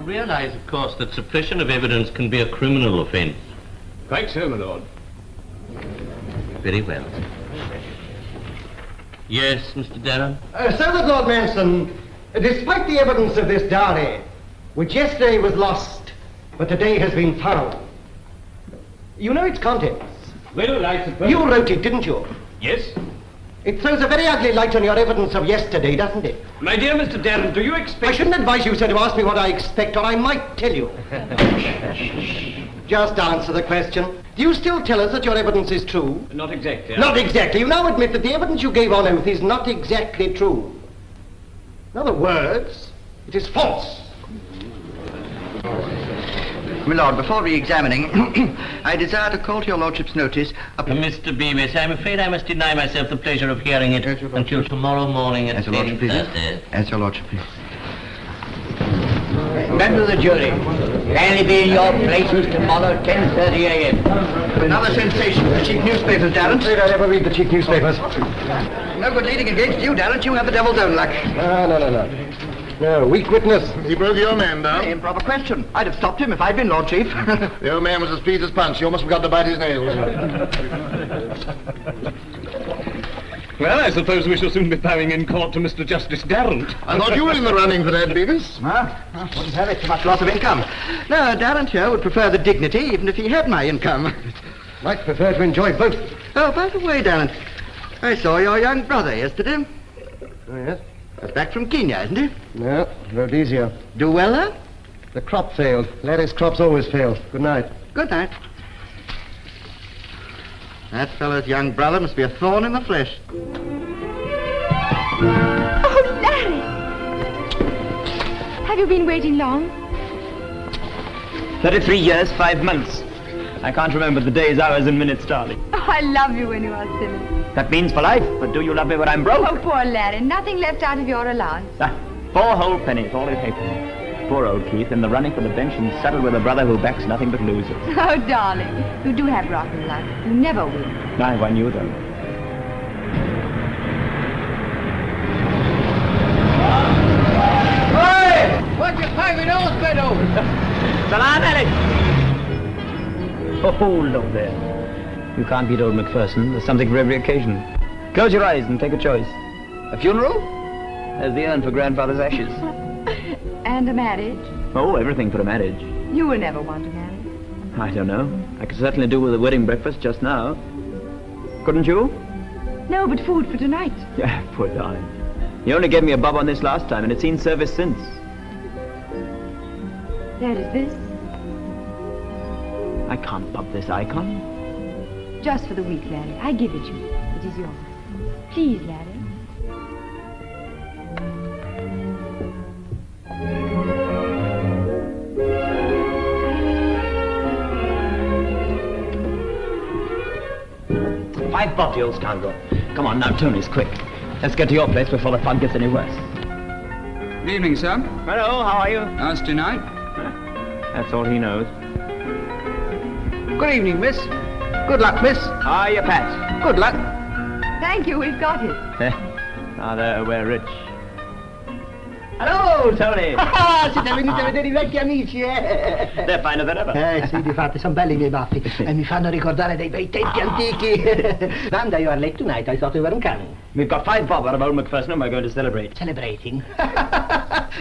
realise, of course, that suppression of evidence can be a criminal offence. Quite so, my lord. Very well. Yes, Mr. Darren? So that, Lord Manson, despite the evidence of this diary, which yesterday was lost, but today has been found, you know its contents. Well, I suppose... You wrote it, didn't you? Yes. It throws a very ugly light on your evidence of yesterday, doesn't it? My dear Mr. Darren, do you expect... I shouldn't advise you, sir, to ask me what I expect, or I might tell you. Just answer the question. Do you still tell us that your evidence is true? Not exactly. Not exactly. You now admit that the evidence you gave on oath is not exactly true. In other words, it is false. My lord, before re-examining, I desire to call to your lordship's notice Mr. Bemis, I'm afraid I must deny myself the pleasure of hearing it until tomorrow morning at 10:30. As your lordship, please. Members of the jury, kindly be in your places tomorrow, 10:30 a.m. Another sensation. The cheap newspapers, Darren. I never read the cheap newspapers. No good leading against you, Darren. You have the devil's own luck. No. No, weak witness. He broke your man down. Improper question. I'd have stopped him if I'd been Lord Chief. The old man was as pleased as Punch. You almost forgot to bite his nails. Well, I suppose we shall soon be bowing in court to Mr. Justice Darrant. I thought you were in the running for that, Beavis. Wouldn't have it. Too much loss of income. No, Darrant here would prefer the dignity, even if he had my income. Might prefer to enjoy both. Oh, by the way, Darrant, I saw your young brother yesterday. Oh, yes? That's back from Kenya, isn't he? No, Rhodesia. Do well there? The crop failed. Laddie's crops always fail. Good night. Good night. That fellow's young brother must be a thorn in the flesh. Oh, Larry! Have you been waiting long? 33 years, 5 months. I can't remember the days, hours, and minutes, darling. Oh, I love you when you are silly. That means for life, but do you love me when I'm broke? Oh, poor Larry, nothing left out of your allowance. 4 whole pennies, all he paid for me. Poor old Keith, in the running for the bench and saddled with a brother who backs nothing but losers. Oh, darling, you do have rotten luck. You never win. I knew though. Hey! What's your private nose bent over? Salam alaikum! Oh, look there. You can't beat old Macpherson. There's something for every occasion. Close your eyes and take a choice. A funeral? There's the urn for grandfather's ashes. And a marriage? Oh, everything for a marriage. You will never want to marry. I don't know. I could certainly do with a wedding breakfast just now. Couldn't you? No, but food for tonight. Yeah, poor darling. You only gave me a bob on this last time, and it's seen service since. There is this. I can't pop this icon. Just for the week, Larry. I give it you. It is yours. Please, Larry. $5 bob, you old scoundrel. Come on now, Tony's quick. Let's get to your place before the fun gets any worse. Good evening, sir. Hello, how are you? How's tonight? That's all he knows. Good evening, miss. Good luck, miss. How are you, Pat? Good luck. Thank you, we've got it. Now there, we're rich. Hello, Tony! Siete venuti a vedere I vecchi amici, eh? They're finer than ever. Sì, difatti, sono belli i miei baffi. E mi fanno ricordare dei bei tempi antichi. Vanda, you are late tonight. I thought you were coming. We've got $5 bob out of old Macpherson and we're going to celebrate. Celebrating?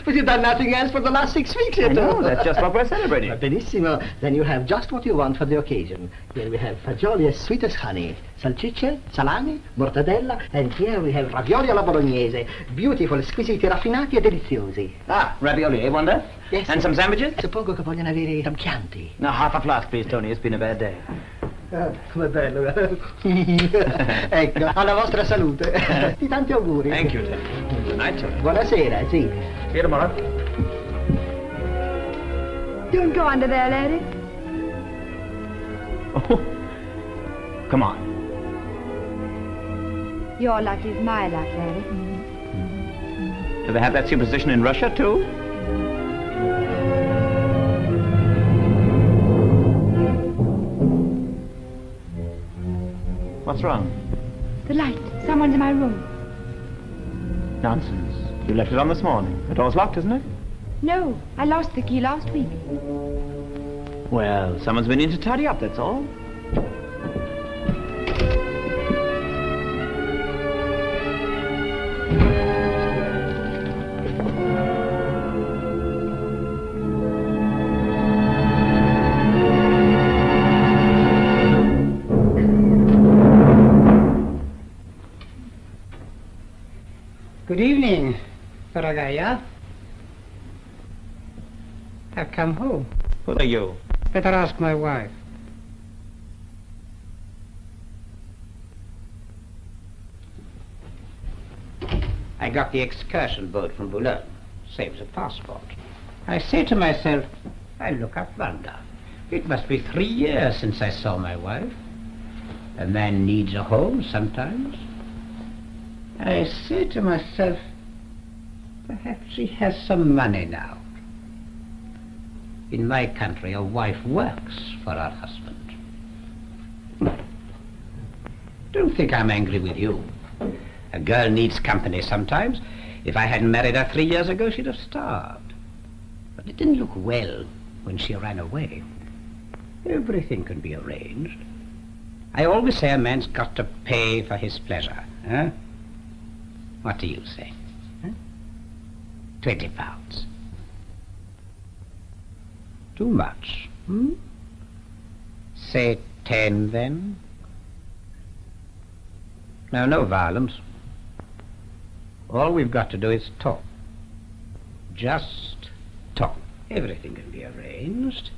But you've done nothing else for the last 6 weeks, you know. That's just what we're celebrating. Benissimo. Then you have just what you want for the occasion. Here we have fagioli as sweet as honey, salsicce, salami, mortadella, and here we have ravioli alla bolognese. Beautiful, squisiti, raffinati e deliziosi. Ah, ravioli, eh, Wanda? Yes. And some sandwiches? Suppongo che vogliano avere i Chianti. Now, half a flask, please, Tony. It's been a bad day. Come bello. Ecco, alla vostra salute. Di tanti auguri. Thank you, Tony. Good night, Tony. Buonasera, sì. See you tomorrow. Don't go under there, Larry. Oh. Come on. Your luck is my luck, Larry. Do they have that superstition in Russia, too? What's wrong? The light. Someone's in my room. Nonsense. You left it on this morning. The door's locked, isn't it? No, I lost the key last week. Well, someone's been in to tidy up, that's all. Good evening, Paragaya. I've come home. Who are you? Better ask my wife. I got the excursion boat from Boulogne. Saves a passport. I say to myself, I look up Wanda. It must be 3 years since I saw my wife. A man needs a home sometimes. I say to myself, perhaps she has some money now. In my country, a wife works for her husband. Don't think I'm angry with you. A girl needs company sometimes. If I hadn't married her 3 years ago, she'd have starved. But it didn't look well when she ran away. Everything can be arranged. I always say a man's got to pay for his pleasure. Huh? What do you say? Huh? 20 pounds. Too much, hmm? Say 10, then. Now, no violence. All we've got to do is talk. Just talk. Everything can be arranged.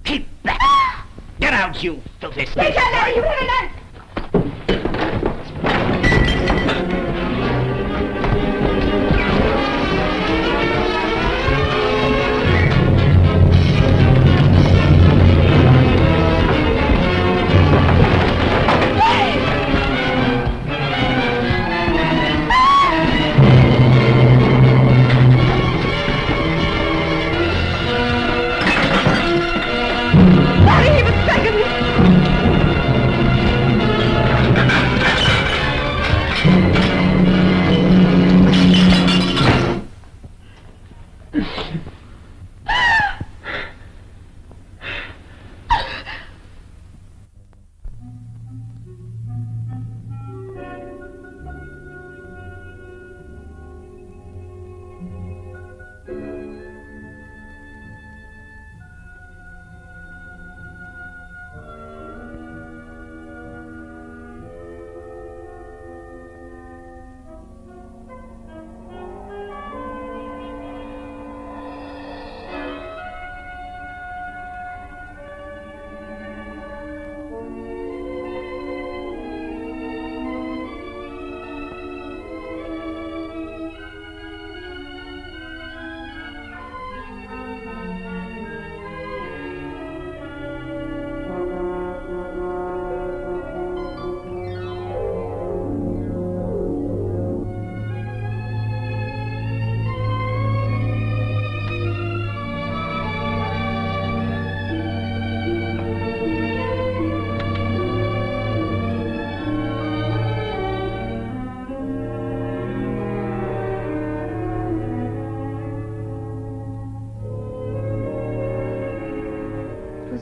Keep back! Get out, you filthy snake! You had enough!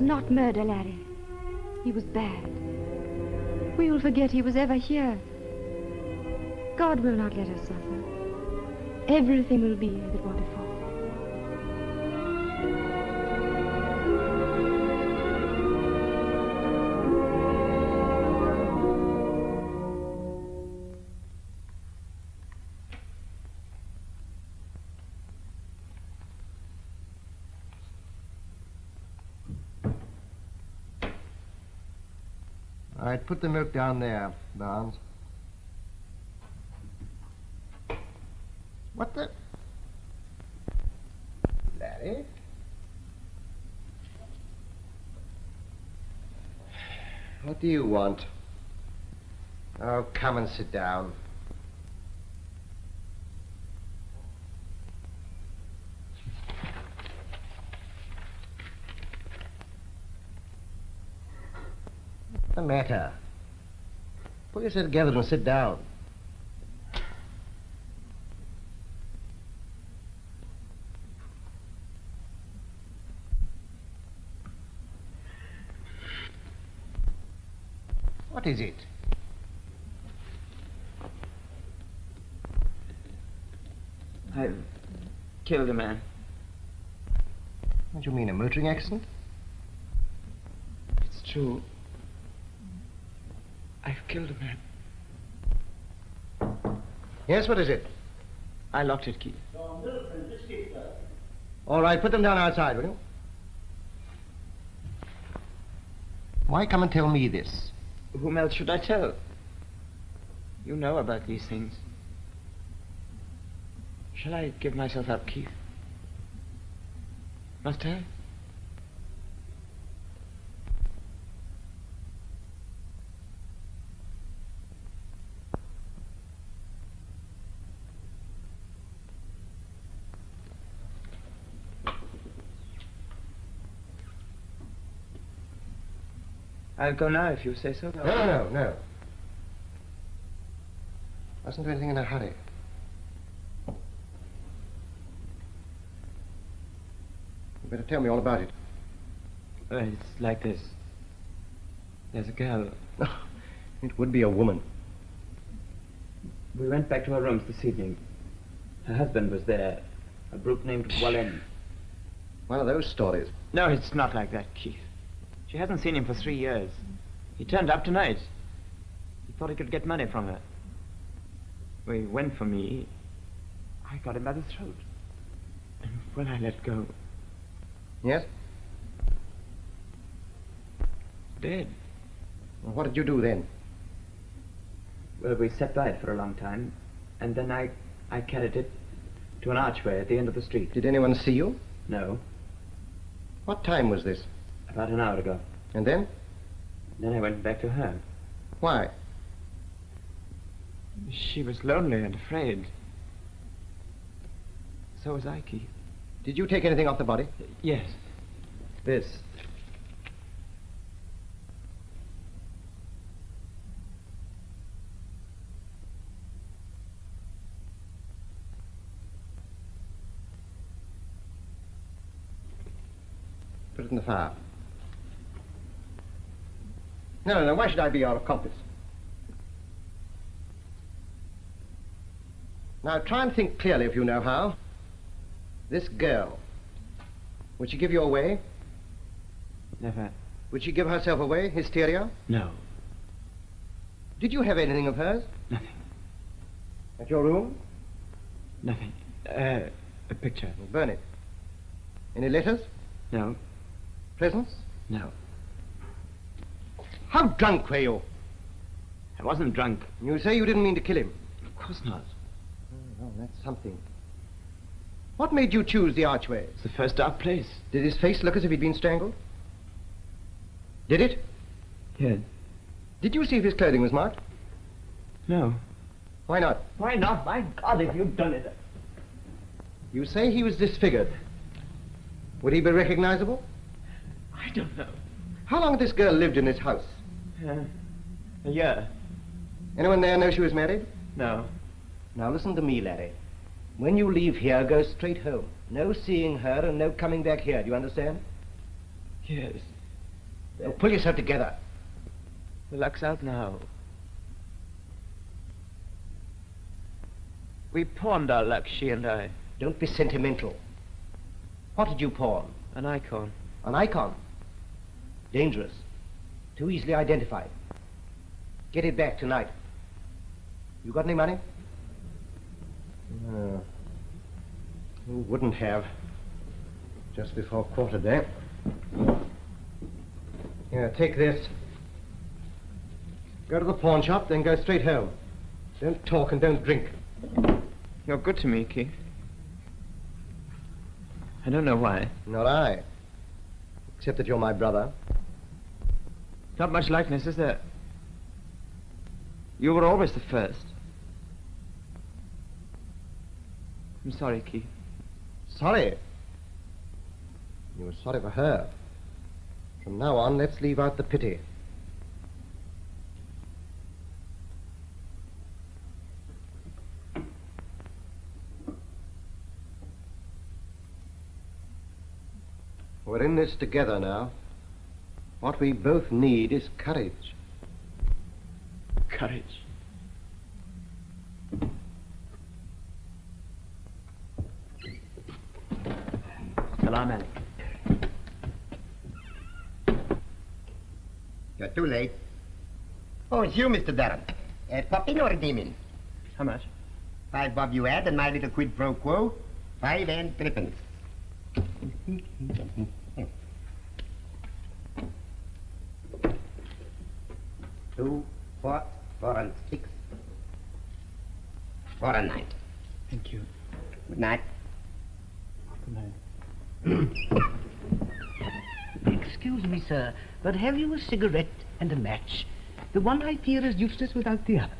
Not murder, Larry. He was bad. We will forget he was ever here. God will not let us suffer. Everything will be as it was before. All right, put the milk down there, Barnes. What the? Larry? What do you want? Oh, come and sit down. What's the matter? Pull yourself together and sit down. What is it? I've killed a man. What do you mean, a motoring accident? It's true. I've killed a man. Yes, what is it? I locked it, Keith. All right, put them down outside, will you? Why come and tell me this? Whom else should I tell? You know about these things. Shall I give myself up, Keith? Must I? I'll go now if you say so. No. Mustn't do anything in a hurry. You better tell me all about it. It's like this. There's a girl. It would be a woman. We went back to her rooms this evening. Her husband was there, a brute named Wallen. One of those stories. No, it's not like that, Keith. She hasn't seen him for 3 years. He turned up tonight. He thought he could get money from her. When he went for me, I got him by the throat. And when I let go... Yes? Dead. Well, what did you do then? Well, we sat by it for a long time, and then I carried it to an archway at the end of the street. Did anyone see you? No. What time was this? About an hour ago. And then? Then I went back to her. Why? She was lonely and afraid. So was I, Keith. Did you take anything off the body? Yes. This. Put it in the fire. No, why should I be your accomplice? Now, try and think clearly if you know how. This girl, would she give you away? Never. Would she give herself away, hysteria? No. Did you have anything of hers? Nothing. At your room? Nothing. A picture. Well, burn it. Any letters? No. Presents? No. How drunk were you? I wasn't drunk. You say you didn't mean to kill him? Of course not. Oh, well, that's something. What made you choose the archway? It's the first dark place. Did his face look as if he'd been strangled? Did it? Yes. Did you see if his clothing was marked? No. Why not? Why not? My God, if you'd done it. You say he was disfigured. Would he be recognizable? I don't know. How long had this girl lived in this house? A year. Anyone there know she was married? No. Now listen to me, Larry. When you leave here, go straight home. No seeing her and no coming back here. Do you understand? Yes. Now pull yourself together. The luck's out now. We pawned our luck, she and I. Don't be sentimental. What did you pawn? An icon. An icon? Dangerous. Too easily identified. Get it back tonight. You got any money? No. Who wouldn't have? Just before quarter day. Here, take this. Go to the pawn shop, then go straight home. Don't talk and don't drink. You're good to me, Keith. I don't know why. Nor I. Except that you're my brother. Not much likeness, is there? You were always the first. I'm sorry, Keith. Sorry? You were sorry for her. From now on, let's leave out the pity. We're in this together now. What we both need is courage. courage. Salam alaikum. You're too late. Oh, it's you, Mr. Darren. Popping or redeeming? How much? 5 bob you add, and my little quid pro quo, 5 and 3 2, 4, 4 and 6, 4 and 9. Thank you. Good night. Good night. Excuse me, sir, but have you a cigarette and a match? The one I fear is useless without the other.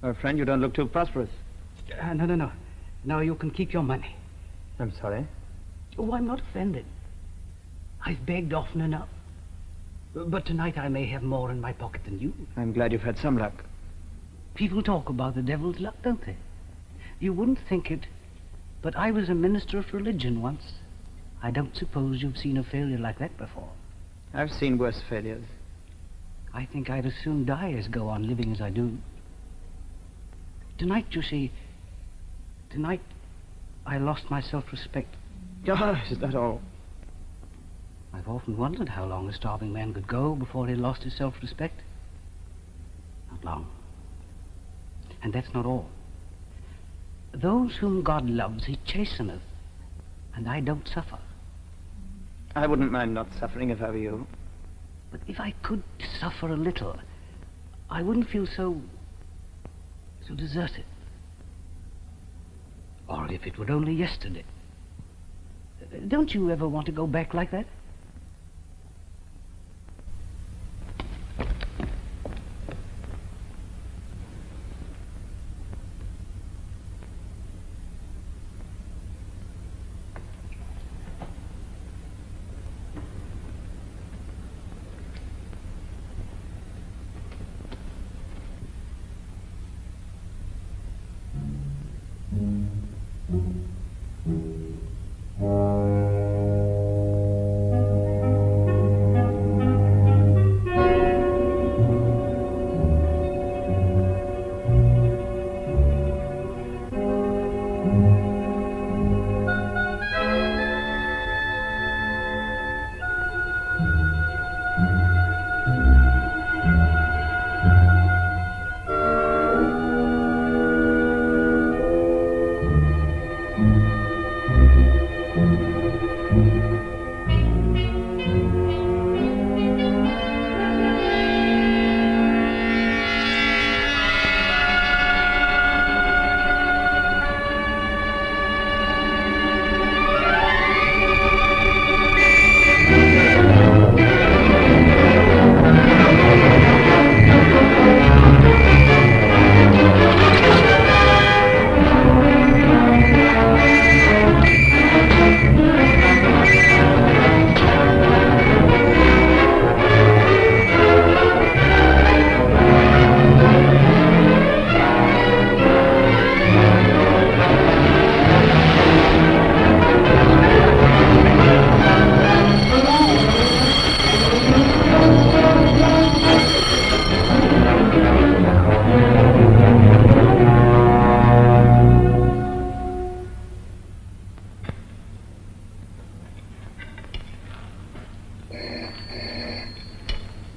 Oh, friend, you don't look too prosperous. No. No, you can keep your money. I'm sorry. Oh, I'm not offended. I've begged often enough. But tonight I may have more in my pocket than you. I'm glad you've had some luck. People talk about the devil's luck, don't they? You wouldn't think it, but I was a minister of religion once. I don't suppose you've seen a failure like that before. I've seen worse failures. I think I'd as soon die as go on living as I do. Tonight, you see, tonight I lost my self-respect. Oh, is that all? I've often wondered how long a starving man could go before he lost his self-respect. Not long. And that's not all. Those whom God loves, he chasteneth, and I don't suffer. I wouldn't mind not suffering if I were you. But if I could suffer a little, I wouldn't feel so deserted. Or if it were only yesterday. Don't you ever want to go back like that?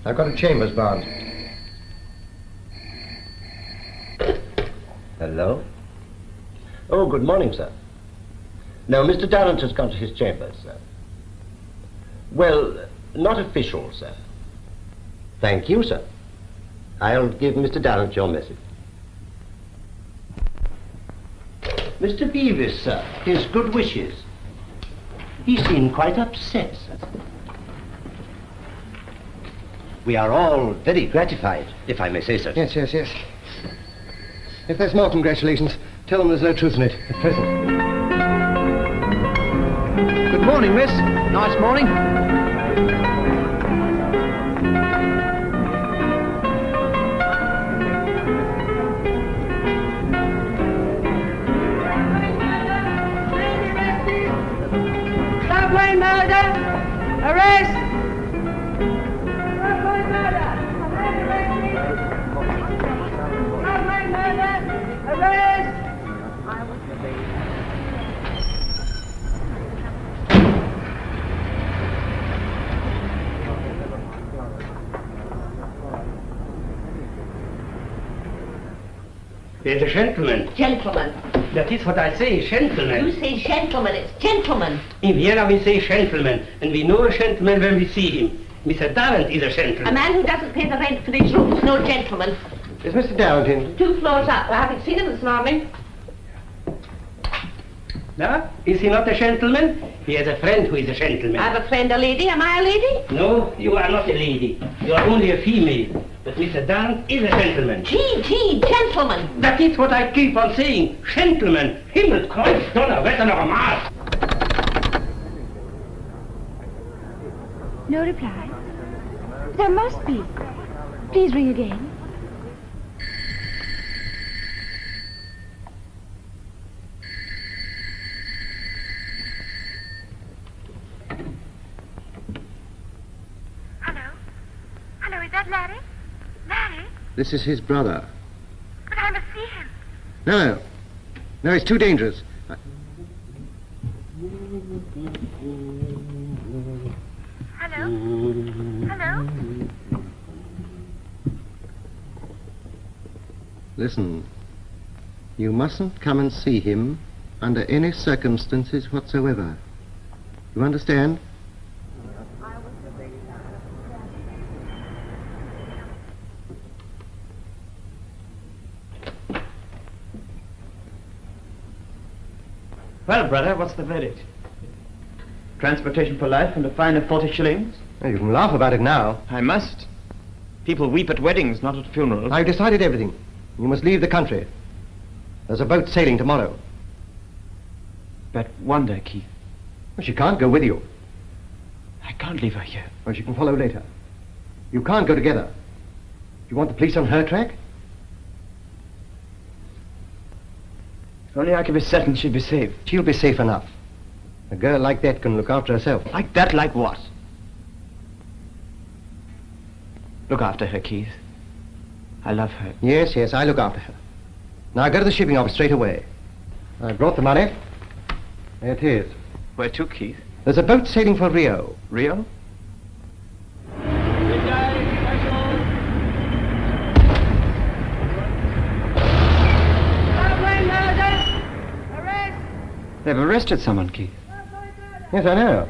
I've got a chambers bound. Hello? Oh, good morning, sir. No, Mr. Darrant has gone to his chambers, sir. Well, not official, sir. Thank you, sir. I'll give Mr. Darrant your message. Mr. Beavis, sir, his good wishes. He seemed quite upset, sir. We are all very gratified, if I may say so. Yes. If there's more congratulations, tell them there's no truth in it at present. Good morning, miss. Nice morning. Purblind murder! Arrest! Purblind murder! Purblind murder! Arrest! There's a gentleman. Gentleman. That is what I say, gentleman. You say gentleman, it's gentleman. In Vienna we say gentleman, and we know a gentleman when we see him. Mr. Darrant is a gentleman. A man who doesn't pay the rent for his room is no gentleman. Is Mr. Darrant in? 2 floors up. I haven't seen him this morning. No? Is he not a gentleman? He has a friend who is a gentleman. I have a friend, a lady. Am I a lady? No, you are not a lady. You are only a female. But Mr. Darrant is a gentleman. Gee, gentleman. That is what I keep on saying. Gentleman. Himmelkreuz, Donnerwetter noch einmal. No reply. There must be. Please ring again. Hello, is that Larry? Larry? This is his brother. But I must see him. No. No, it's too dangerous. Hello? Hello? Listen. You mustn't come and see him under any circumstances whatsoever. You understand? Well, brother, what's the verdict? Transportation for life and a fine of 40 shillings? You can laugh about it now. I must. People weep at weddings, not at funerals. I've decided everything. You must leave the country. There's a boat sailing tomorrow. But Wanda, Keith. Well, she can't go with you. I can't leave her here. Well, she can follow later. You can't go together. You want the police on her track? If only I could be certain she'd be safe. She'll be safe enough. A girl like that can look after herself. Like that, like what? Look after her, Keith. I love her. Yes, I look after her. Now go to the shipping office straight away. I brought the money. There it is. Where to, Keith? There's a boat sailing for Rio. Rio? They've arrested someone, Keith. Yes, I know.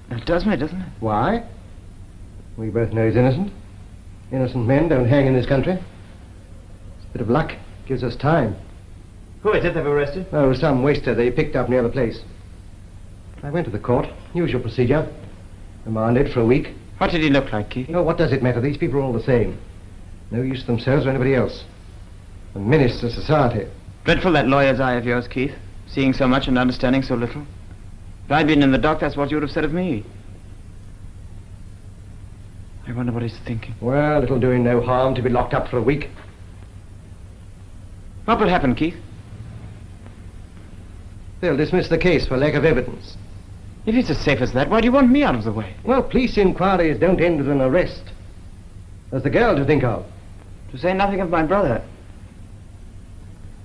That does me, doesn't it? Why? We both know he's innocent. Innocent men don't hang in this country. It's a bit of luck. Gives us time. Who is it they've arrested? Oh, some waster they picked up near the place. I went to the court. Usual procedure. Remanded for a week. What did he look like, Keith? Oh, what does it matter? These people are all the same. No use to themselves or anybody else. A menace to society. Dreadful, that lawyer's eye of yours, Keith. Seeing so much and understanding so little. If I'd been in the dock, that's what you would have said of me. I wonder what he's thinking. Well, it'll do him no harm to be locked up for a week. What will happen, Keith? They'll dismiss the case for lack of evidence. If it's as safe as that, why do you want me out of the way? Well, police inquiries don't end with an arrest. There's the girl to think of. To say nothing of my brother.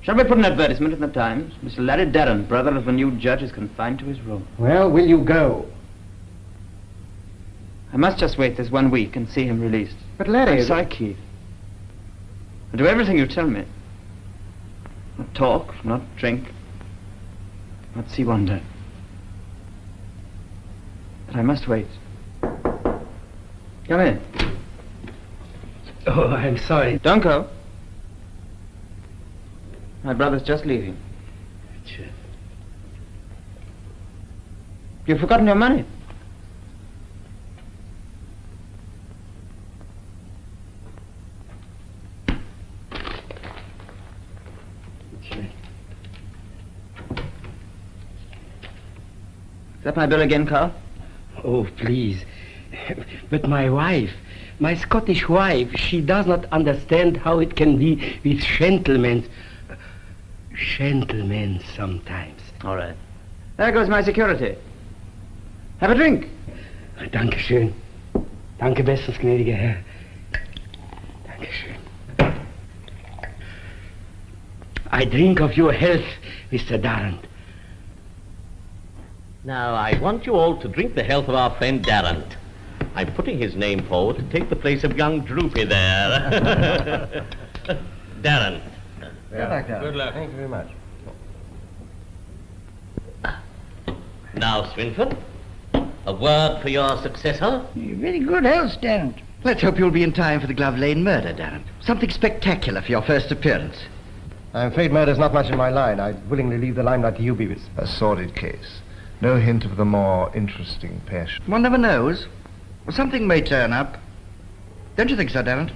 Shall we put an advertisement in the Times? Mr. Larry Darrant, brother of the new judge, is confined to his room. Well, will you go? I must just wait this 1 week and see him released. But Larry... I'm sorry, Keith. I'll do everything you tell me. Not talk, not drink, not see Wanda. But I must wait. Come in. Oh, I'm sorry. Don't go. My brother's just leaving. Sure. You've forgotten your money. Sure. Is that my bill again, Carl? Oh, please. But my wife, my Scottish wife, she does not understand how it can be with gentlemen. Gentlemen sometimes. All right. There goes my security. Have a drink. Danke schön. Danke bestens, gnädiger Herr. Danke schön. I drink of your health, Mr. Darrant. Now, I want you all to drink the health of our friend Darrant. I'm putting his name forward to take the place of young Droopy there. Darrant. Good luck, Darrant. Good luck. Thank you very much. Now, Swinford, a word for your successor. Very good health, Darrant. Let's hope you'll be in time for the Glove Lane murder, Darrant. Something spectacular for your first appearance. I'm afraid murder's not much in my line. I'd willingly leave the limelight to you, Beavis. A sordid case. No hint of the more interesting passion. One never knows. Something may turn up. Don't you think so, Darrant?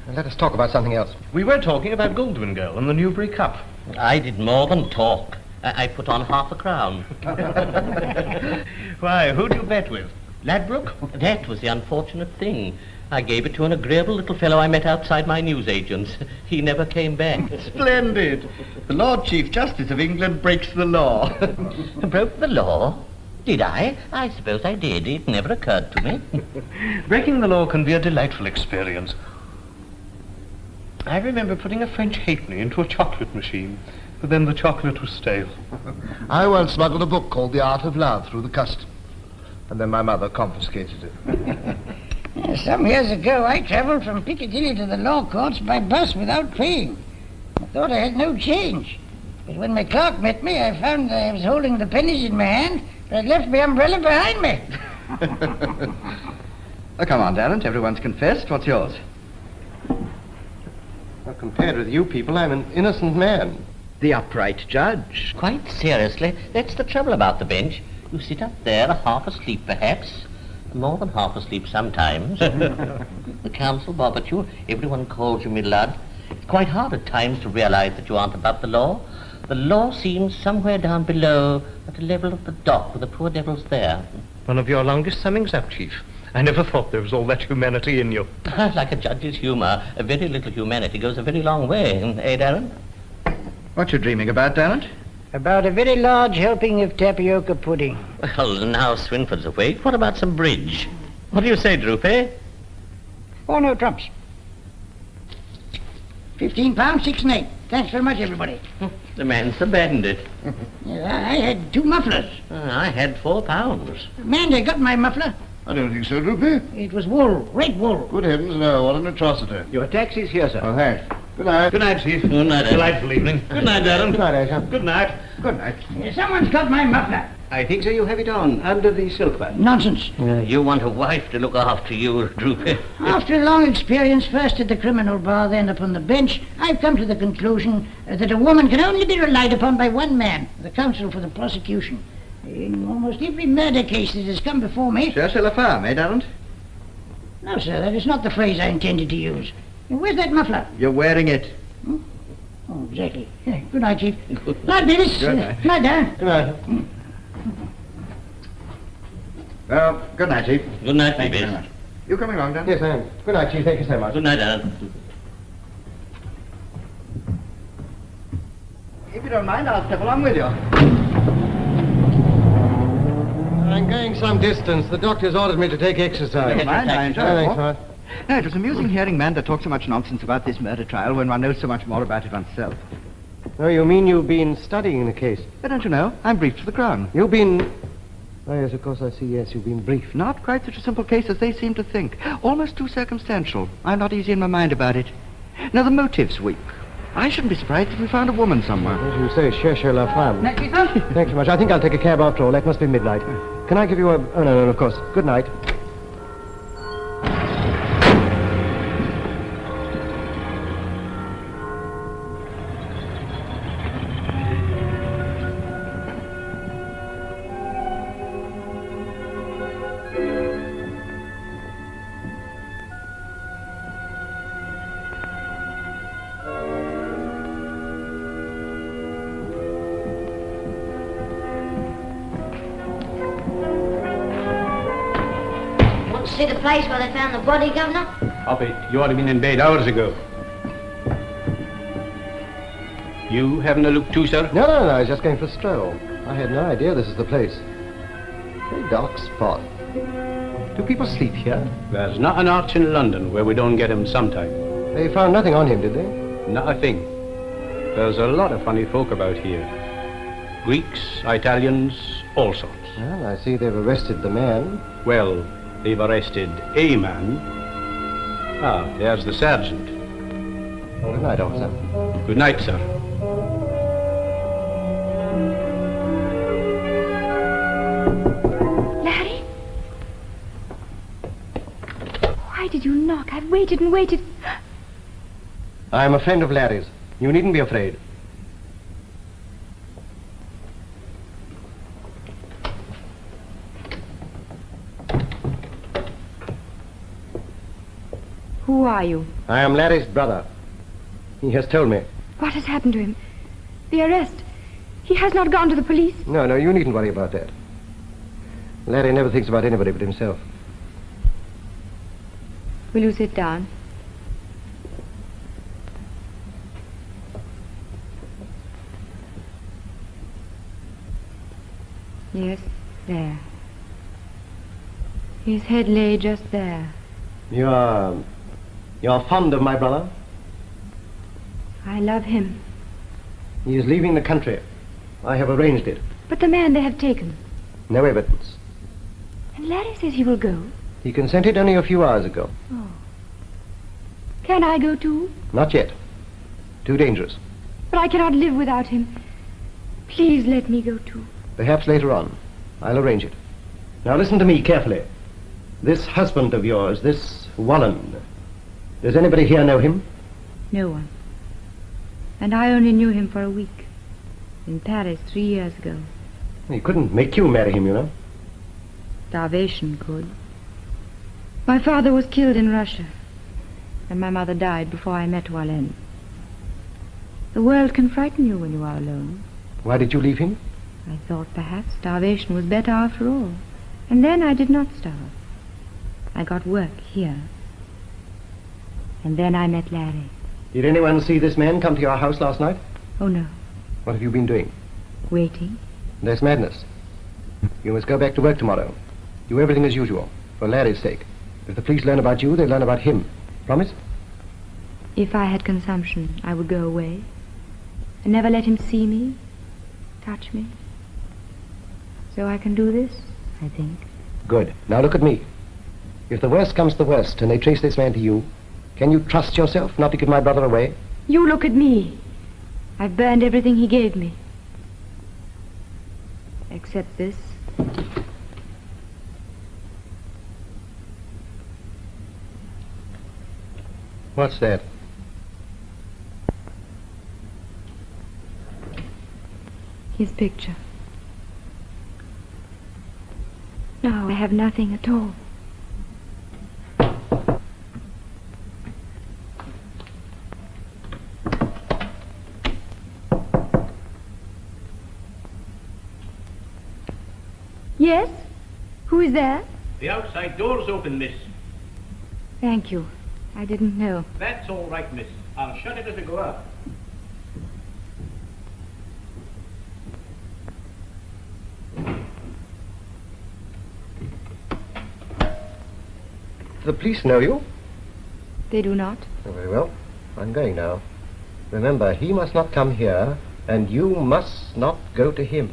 Let us talk about something else. We were talking about Goldwyn Girl and the Newbury Cup. I did more than talk. I put on half a crown. Why, who'd you bet with? Ladbroke? That was the unfortunate thing. I gave it to an agreeable little fellow I met outside my newsagent's. He never came back. Splendid. The Lord Chief Justice of England breaks the law. Broke the law? Did I? I suppose I did. It never occurred to me. Breaking the law can be a delightful experience. I remember putting a French halfpenny into a chocolate machine, but then the chocolate was stale. I once smuggled a book called The Art of Love through the custom, and then my mother confiscated it. Some years ago, I travelled from Piccadilly to the law courts by bus without paying. I thought I had no change. But when my clerk met me, I found that I was holding the pennies in my hand, but I'd left my umbrella behind me. Oh, come on, Darrant. Everyone's confessed. What's yours? Well, compared with you people, I'm an innocent man. The upright judge. Quite seriously, that's the trouble about the bench. You sit up there, half asleep perhaps, more than half asleep sometimes. The counsel bob at you, everyone calls you me lad. It's quite hard at times to realize that you aren't above the law. The law seems somewhere down below, at the level of the dock where the poor devil's there. One of your longest summings up, Chief. I never thought there was all that humanity in you. Like a judge's humour, a very little humanity goes a very long way, eh, Darrant? What you dreaming about, Darrant? About a very large helping of tapioca pudding. Well, now Swinford's awake, what about some bridge? What do you say, Droopy? Oh, no trumps. £15, 6 and 8. Thanks very much, everybody. The man's abandoned it. I had 2 mufflers. I had £4. Amanda got my muffler. I don't think so, Droopy. It was wool, red wool. Good heavens, no. What an atrocity. Your taxi's here, sir. Oh, thanks. Good night. Good night, Chief. Good night, Delightful evening. Good night, Darrant. Good night, Asher. Good night. Good night. Someone's got my muffler. I think so. You have it on, under the silk button. Nonsense. You want a wife to look after you, Droopy. After a long experience, first at the criminal bar, then upon the bench, I've come to the conclusion that a woman can only be relied upon by one man, the counsel for the prosecution. In almost every murder case that has come before me... Cherchez la femme, eh, Darrant? No, sir, that is not the phrase I intended to use. Where's that muffler? You're wearing it. Hmm? Oh, exactly. Good night, Chief. Night, Beavis. Good night. Night, Darrant. Good night. Well, good night, Chief. Good night, Thank you very Beavis. much. You coming along, Darrant? Yes, I am. Good night, Chief. Thank you so much. Good night, Darrant. If you don't mind, I'll step along with you. I'm going some distance. The doctor's ordered me to take exercise. Never mind, I enjoy it. Thanks, Mark. No, it was amusing hearing Manda talk so much nonsense about this murder trial when one knows so much more about it oneself. Oh, you mean you've been studying the case? But don't you know? I'm briefed to the Crown. You've been... Oh, yes, of course I see. Yes, you've been briefed. Not quite such a simple case as they seem to think. Almost too circumstantial. I'm not easy in my mind about it. Now, the motive's weak. I shouldn't be surprised if we found a woman somewhere. As you say, cherchez la femme. Night, Chief. Thanks so much. I think I'll take a cab after all. That must be midnight. Can I give you a... Oh, no, of course. Good night. See the place where they found the body, Governor? Hoppy, you ought to have been in bed hours ago. You having a look too, sir? No, I was just going for a stroll. I had no idea this is the place. Very dark spot. Do people sleep here? There's not an arch in London where we don't get him sometime. They found nothing on him, did they? Not a thing. There's a lot of funny folk about here. Greeks, Italians, all sorts. Well, I see they've arrested the man. Well, they've arrested a man. Ah, there's the sergeant. Good night, officer. Good night, sir. Larry? Why did you knock? I've waited and waited. I'm a friend of Larry's. You needn't be afraid. Who are you? I am Larry's brother. He has told me. What has happened to him? The arrest. He has not gone to the police. No, you needn't worry about that. Larry never thinks about anybody but himself. Will you sit down? Yes, there. His head lay just there. You're fond of my brother? I love him. He is leaving the country. I have arranged it. But the man they have taken. No evidence. And Larry says he will go. He consented only a few hours ago. Oh. Can I go too? Not yet. Too dangerous. But I cannot live without him. Please let me go too. Perhaps later on. I'll arrange it. Now listen to me carefully. This husband of yours, this Walland, does anybody here know him? No one. And I only knew him for a week. In Paris 3 years ago. He couldn't make you marry him, you know. Starvation could. My father was killed in Russia. And my mother died before I met Walland. The world can frighten you when you are alone. Why did you leave him? I thought perhaps starvation was better after all. And then I did not starve. I got work here. And then I met Larry. Did anyone see this man come to your house last night? Oh, no. What have you been doing? Waiting. That's madness. You must go back to work tomorrow. Do everything as usual, for Larry's sake. If the police learn about you, they learn about him. Promise? If I had consumption, I would go away. And never let him see me, touch me. So I can do this, I think. Good. Now look at me. If the worst comes to the worst and they trace this man to you, can you trust yourself not to give my brother away? You look at me. I've burned everything he gave me. Except this. What's that? His picture. Now I have nothing at all. Yes? Who is there? The outside door's open, miss. Thank you. I didn't know. That's all right, miss. I'll shut it as I go out. Do the police know you? They do not. Oh, very well. I'm going now. Remember, he must not come here, and you must not go to him.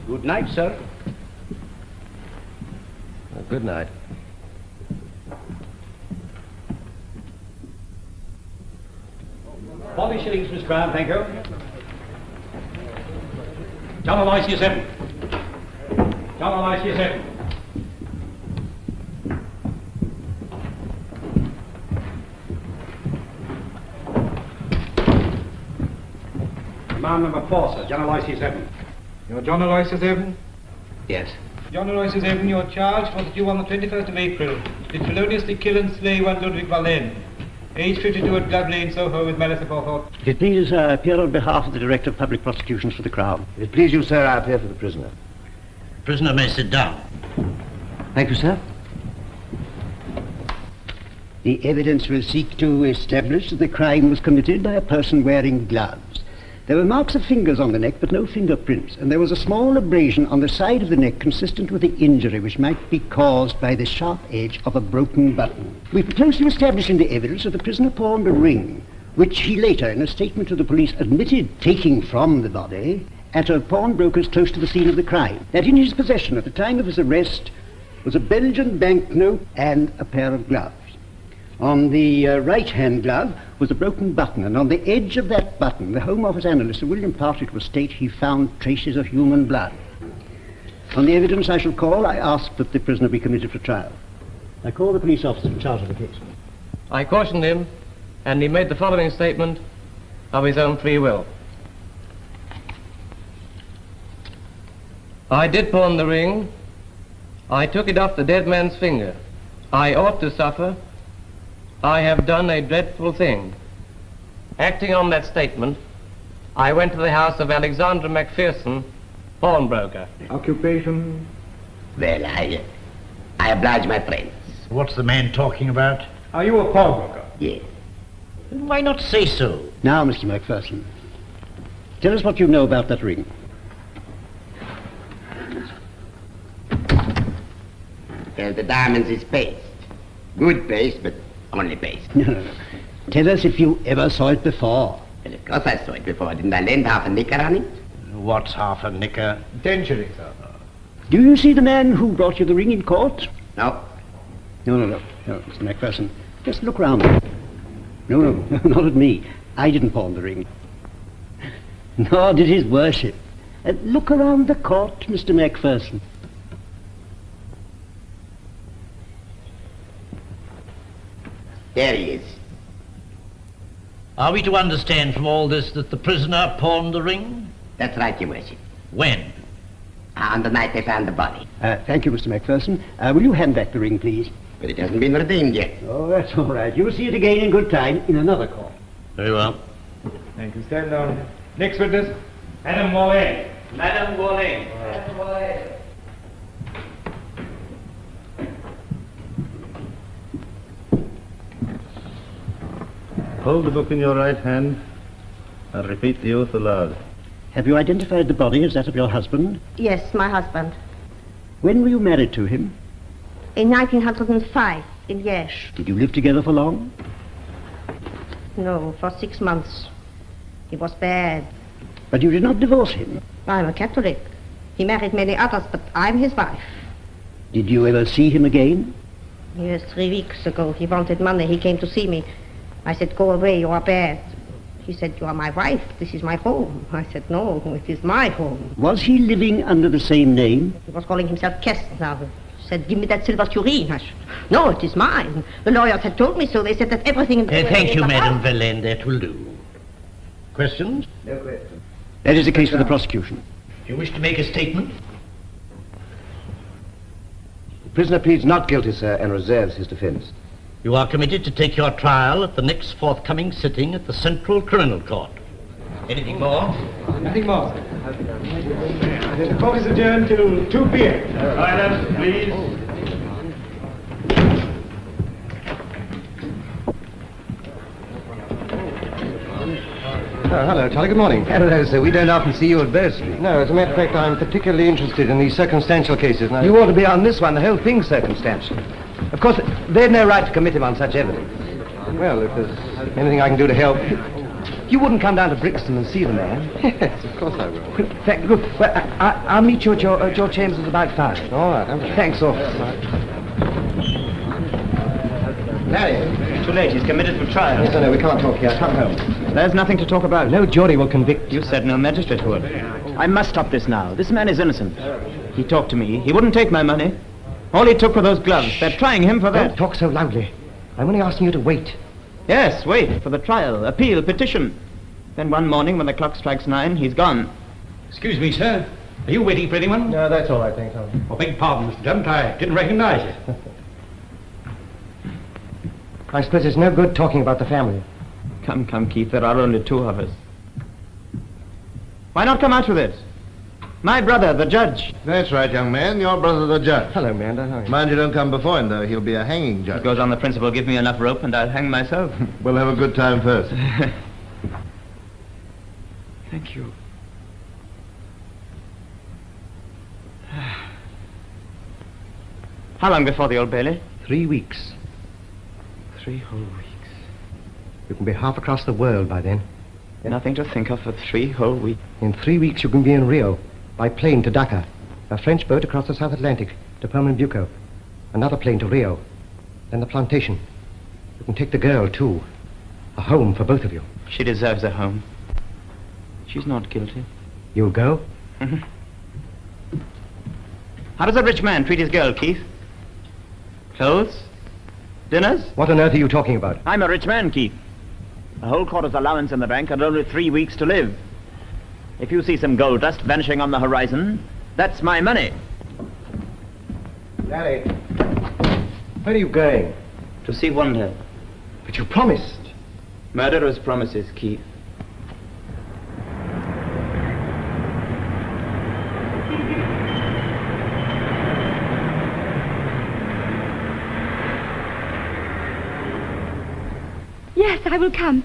Good night, sir. Good night. 40 shillings, Miss Brown, thank you. John and I see you 7. John and I see you 7. Come Arm number 4, sir. John Aloysius Evan. You're John Aloysius Evan? Yes. John Aloysius Evan, your charge was that you on the 21st of April did feloniously kill and slay one Ludwig Vallen, age 52 at Glove Lane, Soho, with malice aforethought. If it please, I appear on behalf of the Director of Public Prosecutions for the Crown. If it please you, sir, I appear for the prisoner. Prisoner may sit down. Thank you, sir. The evidence will seek to establish that the crime was committed by a person wearing gloves. There were marks of fingers on the neck, but no fingerprints, and there was a small abrasion on the side of the neck consistent with the injury which might be caused by the sharp edge of a broken button. We propose to establish in the evidence that the prisoner pawned a ring, which he later, in a statement to the police, admitted taking from the body at a pawnbroker's close to the scene of the crime. That in his possession at the time of his arrest was a Belgian banknote and a pair of gloves. On the right-hand glove was a broken button, and on the edge of that button, the Home Office analyst, Sir William Partridge, will state he found traces of human blood. On the evidence I shall call, I ask that the prisoner be committed for trial. I call the police officer in charge of the case. I cautioned him, and he made the following statement of his own free will. I did pawn the ring. I took it off the dead man's finger. I ought to suffer. I have done a dreadful thing. Acting on that statement, I went to the house of Alexander Macpherson, pawnbroker. Occupation? Well, I oblige my friends. What's the man talking about? Are you a pawnbroker? Yes. Why not say so? Now, Mr. Macpherson, tell us what you know about that ring. Well, the diamonds is paste. Good paste, but only paste. No. Tell us if you ever saw it before. Well, of course I saw it before. Didn't I lend half a nicker on it? What's half a nicker? 10 shillings, sir. Do you see the man who brought you the ring in court? No. No, Mr. Macpherson. Just look round. No, not at me. I didn't pawn the ring. Nor did his worship. Look around the court, Mr. Macpherson. There he is. Are we to understand from all this that the prisoner pawned the ring? That's right, your worship. When? On the night they found the body. Thank you, Mr. Macpherson. Will you hand back the ring, please? But it hasn't been redeemed yet. Oh, that's all right. You'll see it again in good time in another court. Very well. Thank you. Stand down. Next witness, Madame Wallet. Madame Wallet. Madame Wallet. Hold the book in your right hand and repeat the oath aloud. Have you identified the body as that of your husband? Yes, my husband. When were you married to him? In 1905, in Liège. Did you live together for long? No, for 6 months. He was bad. But you did not divorce him? I'm a Catholic. He married many others, but I'm his wife. Did you ever see him again? Yes, 3 weeks ago. He wanted money. He came to see me. I said, go away, you are bad. He said, you are my wife. This is my home. I said, no, it is my home. Was he living under the same name? He was calling himself Kästner. He said, give me that silver tureen. I said, no, it is mine. The lawyers had told me so. They said that everything... Thank you, Madame Vallen. That will do. Questions? No questions. That is the case for the prosecution. Do you wish to make a statement? The prisoner pleads not guilty, sir, and reserves his defense. You are committed to take your trial at the next forthcoming sitting at the Central Criminal Court. Anything more? Nothing more, sir. The court is adjourned till 2 p.m. Silence, please. Oh, hello, Charlie. Good morning. Hello, sir. We don't often see you at Bow Street. No, as a matter of fact, I'm particularly interested in these circumstantial cases. Now, You ought to be on this one. The whole thing's circumstantial. Of course, they'd no right to commit him on such evidence. well, if there's anything I can do to help... You wouldn't come down to Brixton and see the man. Yes, of course I will. Good. Well, I'll meet you at your chambers at about 5. All right, okay. Thanks, all. Larry, too late. He's committed for trial. Yes, I know. We can't talk here. Come home. There's nothing to talk about. No jury will convict. You said no magistrate would. I must stop this now. This man is innocent. He talked to me. He wouldn't take my money. All he took were those gloves. They're trying him for that. Don't talk so loudly. I'm only asking you to wait. Yes, wait for the trial, appeal, petition. Then one morning when the clock strikes 9, he's gone. Excuse me, sir. Are you waiting for anyone? No, that's all right, thanks, Holmes. Oh, beg pardon, Mr. Dunt. I didn't recognize you. I suppose it's no good talking about the family. Come, Keith, there are only 2 of us. Why not come out with it? My brother, the judge. That's right, young man. Your brother, the judge. Hello, Miranda. How are you? Mind you don't come before him, though. He'll be a hanging judge. It goes on the principle, give me enough rope and I'll hang myself. We'll have a good time first. Thank you. How long before the Old Bailey? 3 weeks. 3 whole weeks. You can be half across the world by then. Nothing to think of for 3 whole weeks. In 3 weeks you can be in Rio, by plane to Dakar. A French boat across the South Atlantic to Pernambuco. Another plane to Rio. Then the plantation. You can take the girl, too. A home for both of you. She deserves a home. She's not guilty. You'll go? Mm-hmm. How does a rich man treat his girl, Keith? Clothes? Dinners? What on earth are you talking about? I'm a rich man, Keith. A whole quarter's allowance in the bank and only 3 weeks to live. If you see some gold dust vanishing on the horizon, that's my money. Larry, where are you going? To see Wanda. But you promised. Murderers' promises, Keith. Yes, I will come.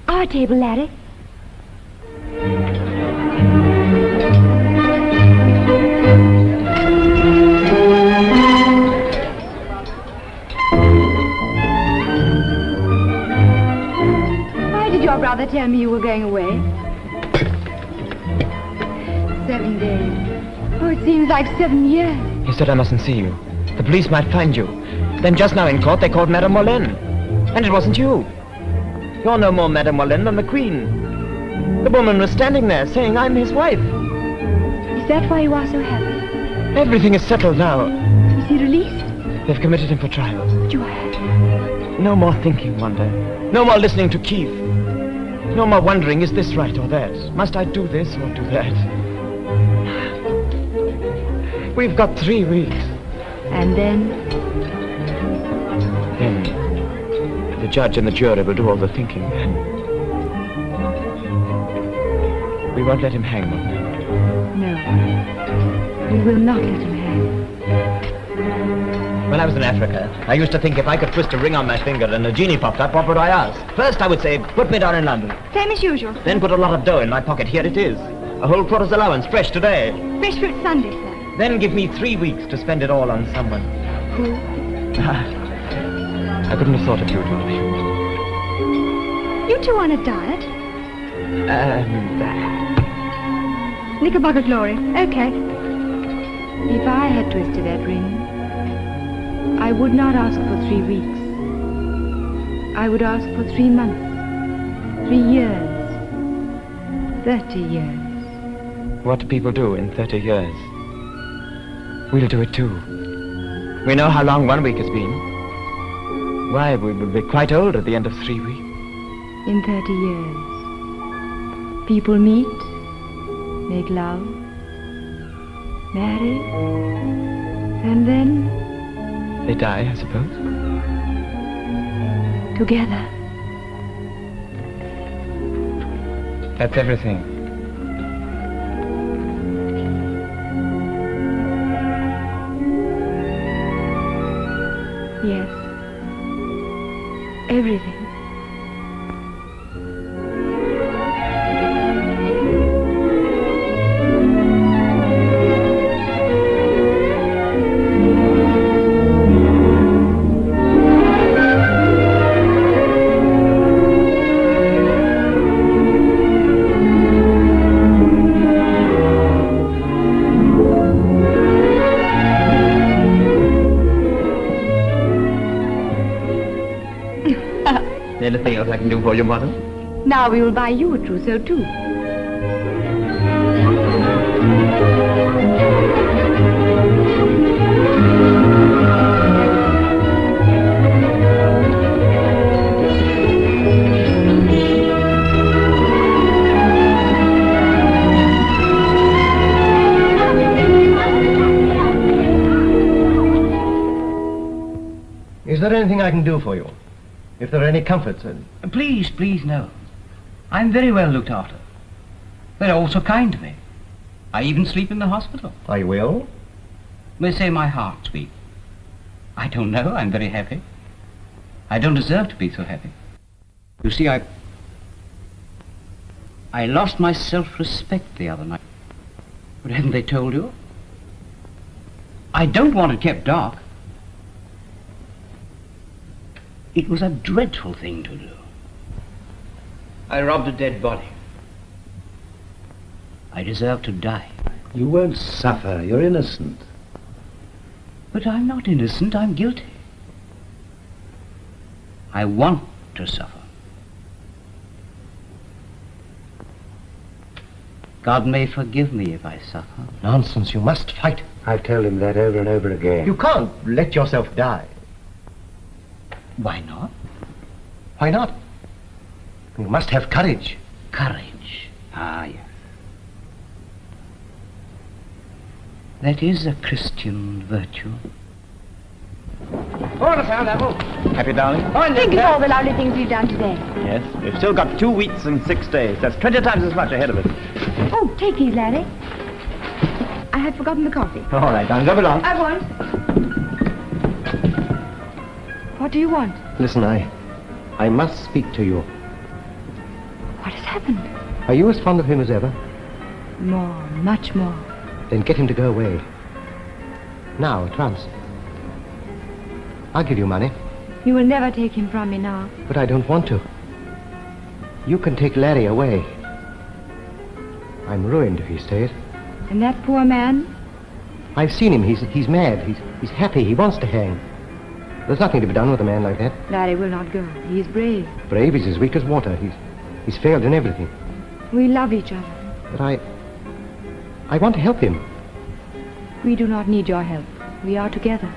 Our table, Larry. Why did your brother tell me you were going away? 7 days. Oh, it seems like 7 years. He said I mustn't see you. The police might find you. Then just now in court they called Madame Moulin. And it wasn't you. You're no more Madame Moulin than the Queen. The woman was standing there saying I'm his wife. Is that why you are so happy? Everything is settled now. Is he released? They've committed him for trial. Joy. No more thinking, Wanda. No more listening to Keith. No more wondering, is this right or that? Must I do this or do that? We've got 3 weeks. And then? Then the judge and the jury will do all the thinking. We won't let him hang, Wanda. No. We will not let him hang. When I was in Africa, I used to think if I could twist a ring on my finger and a genie popped up, what would I ask? First I would say, put me down in London. Same as usual. Then put a lot of dough in my pocket. Here it is. A whole quarter's allowance, fresh today. Fresh fruit Sunday, sir. Then give me 3 weeks to spend it all on someone. Who? I couldn't have thought of you, George. You two on a diet? Knickerbocker Glory. Okay. If I had twisted that ring, I would not ask for 3 weeks. I would ask for 3 months, 3 years, 30 years. What do people do in 30 years? We'll do it too. We know how long 1 week has been. Why, we will be quite old at the end of 3 weeks. In 30 years, people meet, make love, marry, and then... They die, I suppose? Together. That's everything. Yes. Everything. Anything else I can do for you, Mother? Now we will buy you a trousseau, too. there anything I can do for you? If there are any comforts? Please, please, no. I'm very well looked after. They're all so kind to me. I even sleep in the hospital. Are you ill? They say my heart's weak. I don't know. I'm very happy. I don't deserve to be so happy. You see, I lost my self-respect the other night. But haven't they told you? I don't want it kept dark. It was a dreadful thing to do. I robbed a dead body. I deserve to die. You won't suffer. You're innocent. But I'm not innocent. I'm guilty. I want to suffer. God may forgive me if I suffer. Nonsense. You must fight. I've told him that over and over again. You can't let yourself die. Why not? Why not? You must have courage. Courage. Ah, yes. That is a Christian virtue. Happy, darling? Think of all the lovely things you've done today. Yes, we've still got 2 weeks and 6 days. That's 20 times as much ahead of us. Oh, take these, laddie. I had forgotten the coffee. All right, darling, go along. I won't. What do you want? Listen, I must speak to you. What has happened? Are you as fond of him as ever? More, much more. Then get him to go away. Now, at once. I'll give you money. You will never take him from me now. But I don't want to. You can take Larry away. I'm ruined if he stays. And that poor man? I've seen him. He's mad. He's happy. He wants to hang. There's nothing to be done with a man like that. Larry will not go. He is brave. Brave? He's as weak as water. He's failed in everything. We love each other. But I want to help him. We do not need your help. We are together.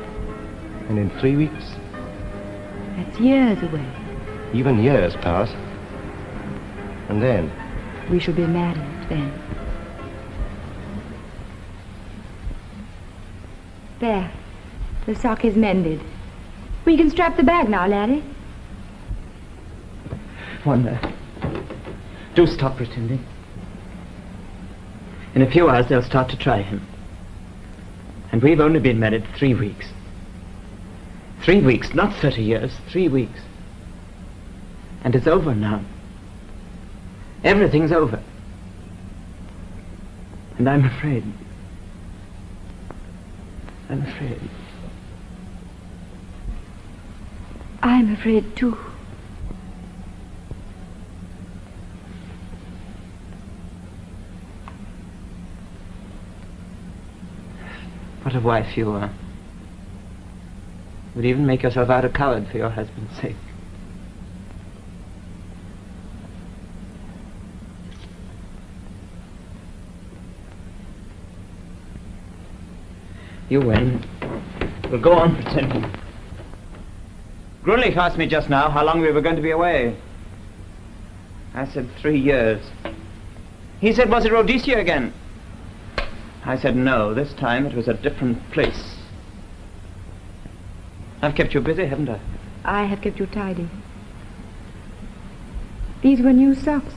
And in 3 weeks? That's years away. Even years pass. And then? We shall be married then. There. The sock is mended. We can strap the bag now, laddie. Wanda, do stop pretending. In a few hours they'll start to try him. And we've only been married 3 weeks. 3 weeks, not 30 years, 3 weeks. And it's over now. Everything's over. And I'm afraid. I'm afraid. I'm afraid too. What a wife you are. Would even make yourself out a coward for your husband's sake. You win. We'll go on pretending. Grunlich asked me just now how long we were going to be away. I said 3 years. He said, was it Rhodesia again? I said no, this time it was a different place. I've kept you busy, haven't I? I have kept you tidy. These were new socks.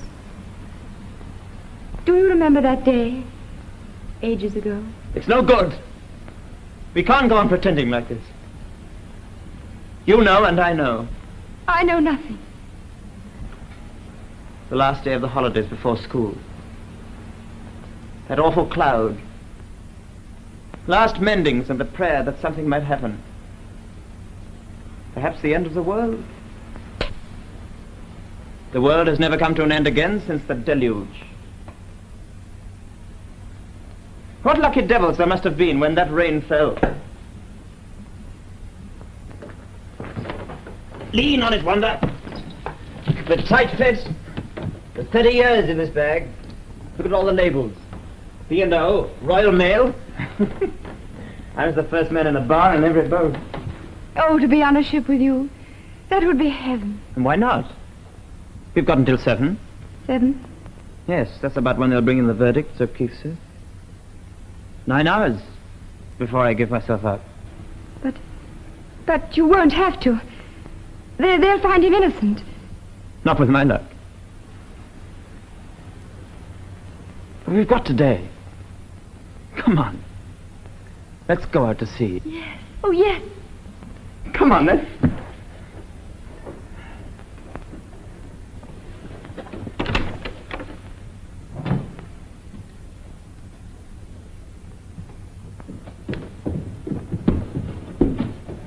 Do you remember that day? Ages ago. It's no good. We can't go on pretending like this. You know and I know. I know nothing. The last day of the holidays before school. That awful cloud. Last mendings and the prayer that something might happen. Perhaps the end of the world. The world has never come to an end again since the deluge. What lucky devils there must have been when that rain fell. Lean on it, Wanda. The tight fit. There's 30 years in this bag. Look at all the labels. B&O, Royal Mail. I was the first man in a bar in every boat. Oh, to be on a ship with you. That would be heaven. And why not? We've got until 7. 7? Yes, that's about when they'll bring in the verdict, so Keith says. 9 hours before I give myself up. But But you won't have to. They'll find him innocent. Not with my luck. We've got today. Come on. Let's go out to sea. Yes. Oh, yes. Come on, then.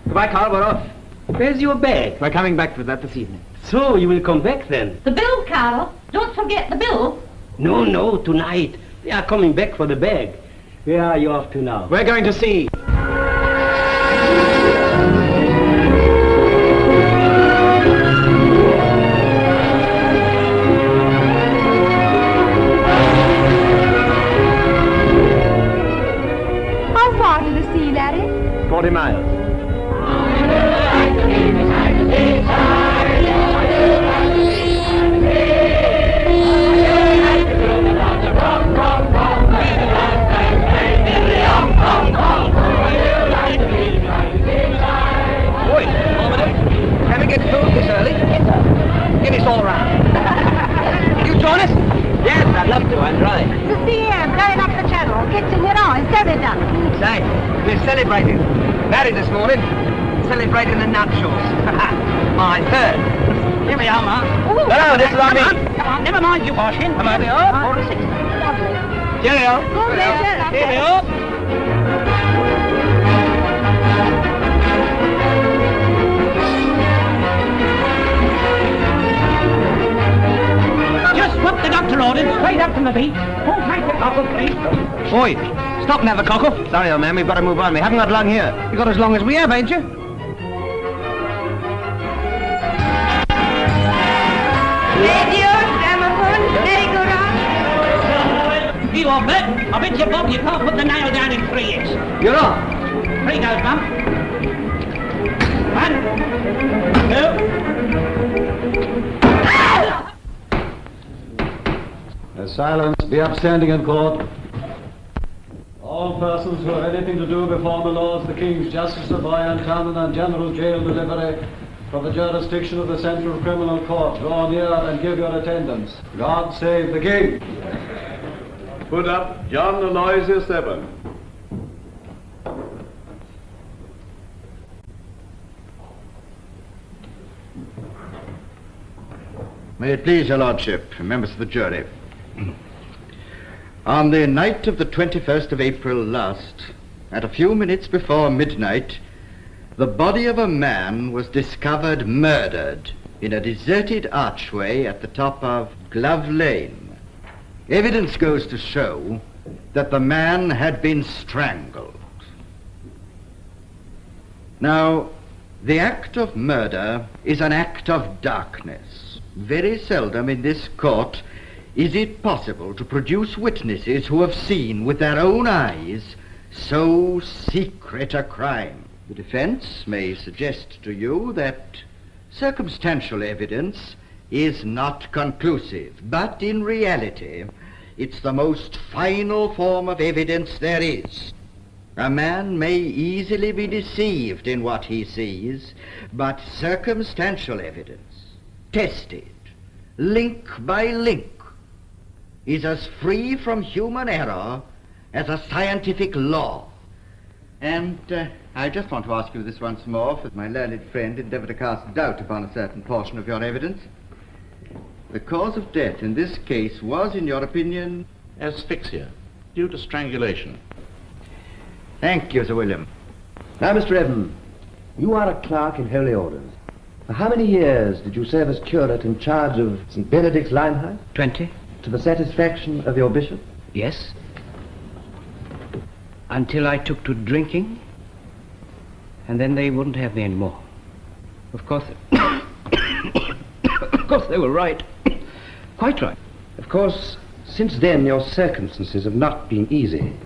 Goodbye, Carl, we're off. Where's your bag? We're coming back for that this evening. So, you will come back then? The bill, Carl. Don't forget the bill. No, tonight. We are coming back for the bag. Where are you off to now? We're going to sea. How far to the sea, Larry? 40 miles. Get us all around. You join us? Yes, I'd love to. I'm dry. The sea air blowing up the channel, catching it on. So they're done. Say, we're celebrating. Married this morning. Celebrating the nuptials. My third. Here we are, Ma. Hello, this is on me. Come on, never mind you washing. Come on. Here we are. 4 to 6. Cheerio. Cheerio. Just what the doctor ordered, straight up from the beach. Don't take the cockle, please. Oi, stop and have a cockle. Sorry, old man, we've got to move on. We haven't got long here. You got as long as we have, ain't you? Radio, gramophone, merry-go-round. You off it? I bet you, Bob, you can't put the nail down in 3 inches. You're off. 3 goes, Mum. 1, 2. Silence. Be upstanding in court. All persons who have anything to do before my lords, the King's Justice of Boyantown and General Jail Delivery, from the jurisdiction of the Central Criminal Court, draw near and give your attendance. God save the King. Put up John Aloysius Evan. May it please your lordship, members of the jury. On the night of the 21st of April last, at a few minutes before midnight, the body of a man was discovered murdered in a deserted archway at the top of Glove Lane. Evidence goes to show that the man had been strangled. Now, the act of murder is an act of darkness. Very seldom in this court is it possible to produce witnesses who have seen with their own eyes so secret a crime. The defense may suggest to you that circumstantial evidence is not conclusive, but in reality, it's the most final form of evidence there is. A man may easily be deceived in what he sees, but circumstantial evidence, tested, link by link, is as free from human error as a scientific law. And I just want to ask you this once more, for my learned friend endeavoured to cast doubt upon a certain portion of your evidence. The cause of death in this case was, in your opinion, Asphyxia, due to strangulation. Thank you, Sir William. Now, Mr. Evan, you are a clerk in Holy Orders. For how many years did you serve as curate in charge of St. Benedict's Limehouse? 20. To the satisfaction of your bishop? Yes. Until I took to drinking, and then they wouldn't have me anymore. Of course, of course they were right. Quite right. Of course, since then your circumstances have not been easy.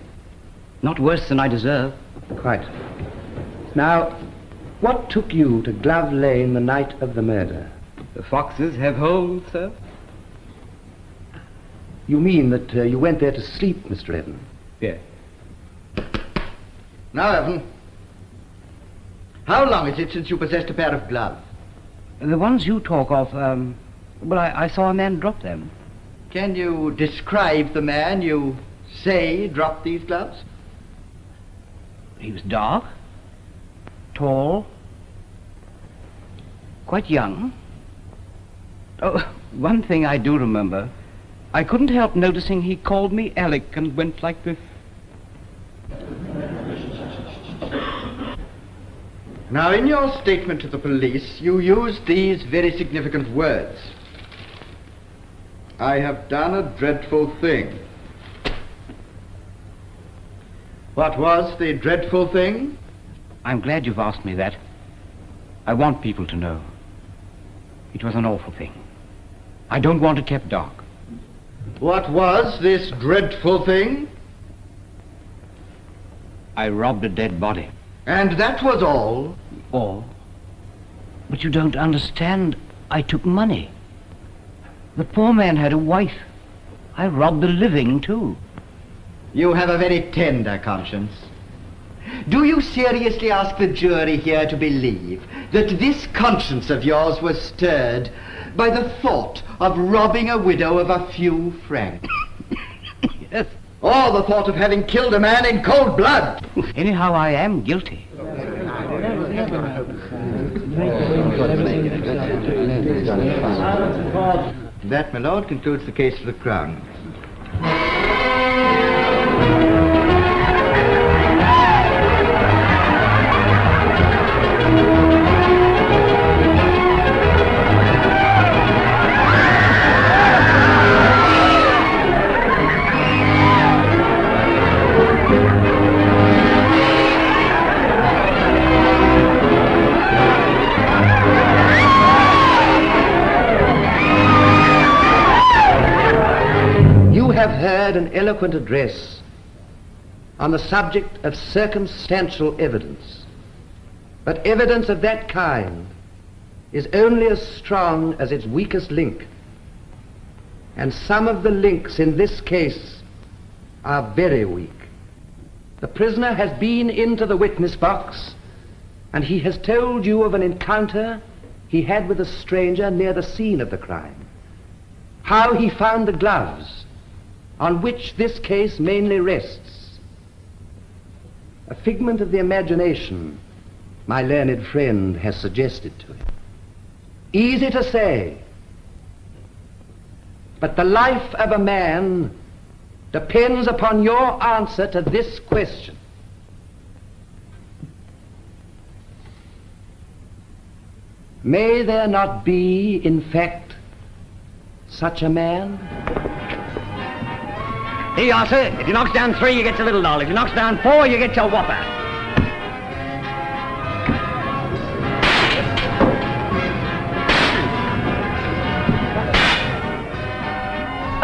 Not worse than I deserve. Quite. Now, what took you to Glove Lane the night of the murder? The foxes have holes, sir. You mean that you went there to sleep, Mr. Evan? Yes. Now, Evan, How long is it since you possessed a pair of gloves? The ones you talk of, well, I saw a man drop them. Can you describe the man you say dropped these gloves? He was dark, tall, quite young. Oh, one thing I do remember. I couldn't help noticing he called me Alec and went like this. Now, in your statement to the police, you used these very significant words. I have done a dreadful thing. What was the dreadful thing? I'm glad you've asked me that. I want people to know. It was an awful thing. I don't want it kept dark. What was this dreadful thing? I robbed a dead body. And that was all? All. But you don't understand. I took money. The poor man had a wife. I robbed a living, too. You have a very tender conscience. Do you seriously ask the jury here to believe that this conscience of yours was stirred by the thought of robbing a widow of a few francs? Yes. Or the thought of having killed a man in cold blood? Anyhow, I am guilty. That, my lord, concludes the case for the Crown. Have heard an eloquent address on the subject of circumstantial evidence, but evidence of that kind is only as strong as its weakest link, and some of the links in this case are very weak. The prisoner has been into the witness box, and he has told you of an encounter he had with a stranger near the scene of the crime, how he found the gloves on which this case mainly rests. A figment of the imagination, my learned friend has suggested to him. Easy to say, but the life of a man depends upon your answer to this question. May there not be, in fact, such a man? Here you are, sir. If you knocks down 3, you get your little doll. If you knocks down 4, you get your whopper.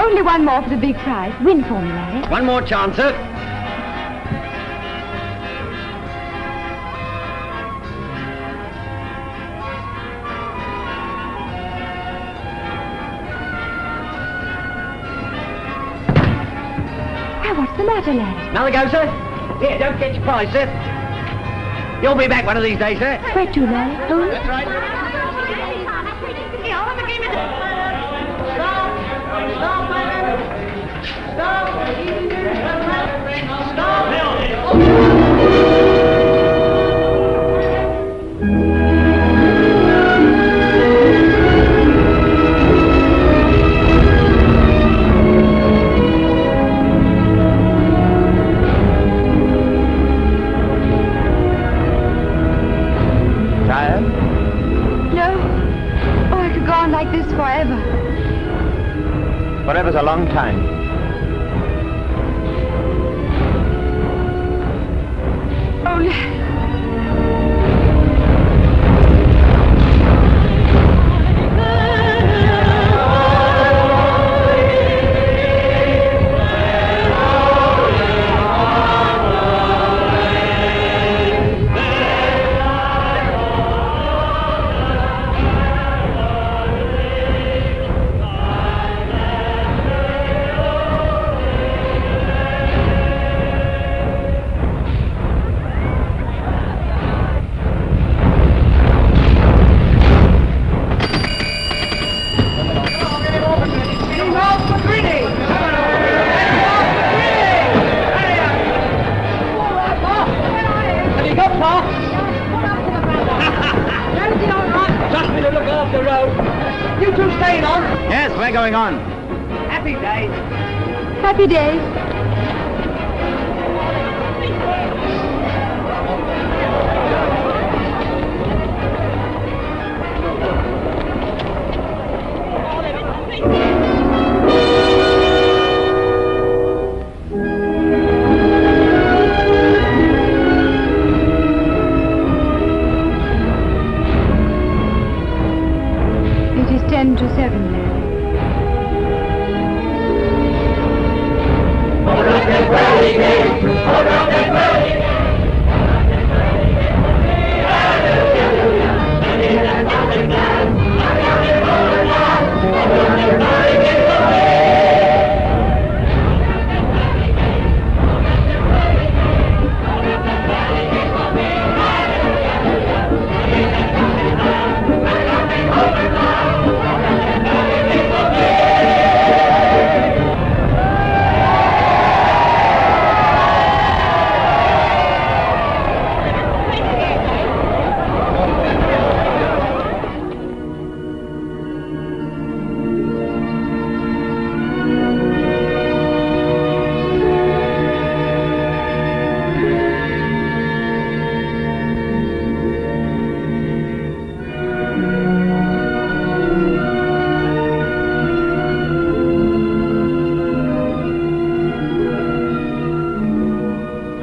Only one more for the big prize. Win for me, Larry. One more chance, sir. What's the matter, Larry? Another go, sir? Here, don't get your prize, sir. You'll be back one of these days, sir. Where to, Larry? Home? That's right. Forever. Forever's a long time. Oh, Larry. train on? Yes, we're going on. Happy days. Happy days. It is 10 to 7 now.